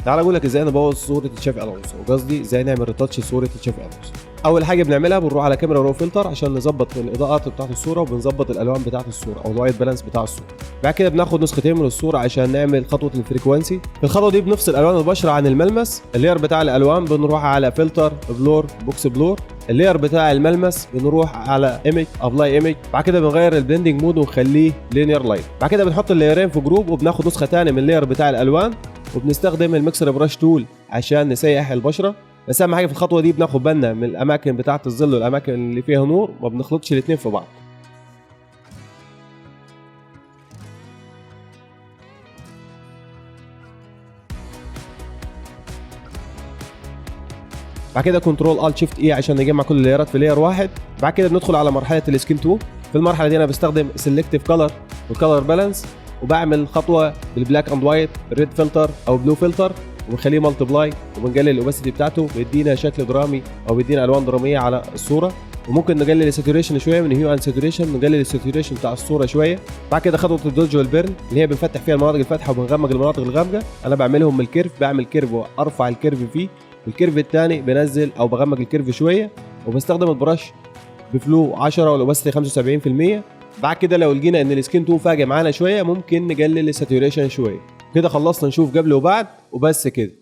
تعال اقول لك ازاي نبوظ صوره تشافي الونسو، قصدي ازاي نعمل ريتاتش صوره تشافي الونسو. اول حاجه بنعملها بنروح على كاميرا رو فلتر عشان نظبط الاضاءات بتاعه الصوره وبنظبط الالوان بتاعه الصوره او الوايت بالانس بتاع الصوره. بعد كده بناخد نسختين من الصوره عشان نعمل خطوه الفريكوانسي. في الخطوه دي بنفصل الوان البشره عن الملمس. اللير بتاع الالوان بنروح على فلتر بلور بوكس بلور. اللير بتاع الملمس بنروح على ايمج ابلاي ايمج. بعد كده بنغير البلندنج مود ونخليه لينير لاين. بعد كده بنحط الليرين في جروب وبناخد نسخه ثانيه من اللير بتاع الالوان وبنستخدم الميكسر براش تول عشان نسيح البشره. بس اهم حاجه في الخطوه دي بناخد بالنا من الاماكن بتاعه الظل والاماكن اللي فيها نور، ما بنخلطش الاثنين في بعض. بعد كده كنترول الت شيفت اي عشان نجمع كل اللايرات في لاير واحد. بعد كده بندخل على مرحله السكين 2. في المرحله دي انا بستخدم سيلكتيف كلر والكلر بالانس، وبعمل خطوه بالبلاك اند وايت ريد فلتر او بلو فلتر وبنخليه مالتبلاي وبنقلل الاوباسيتي بتاعته، بيدينا شكل درامي او بيدينا الوان دراميه على الصوره. وممكن نقلل الساتوريشن شويه من هيو اند ساتوريشن، نقلل الساتوريشن بتاع الصوره شويه. بعد كده خطوه الدوج والبيرن اللي هي بنفتح فيها المناطق الفاتحه وبنغمق المناطق الغامقه. انا بعملهم من الكيرف، بعمل كيرف وارفع الكيرف فيه، والكيرف الثاني بنزل او بغمق الكيرف شويه، وبستخدم البرش بفلو 10 والاوباسيتي 75%. بعد كده لو لقينا ان السكين 2 فاجئ معانا شويه ممكن نقلل الساتوريشن شويه. كده خلصنا نشوف قبل وبعد وبس كده.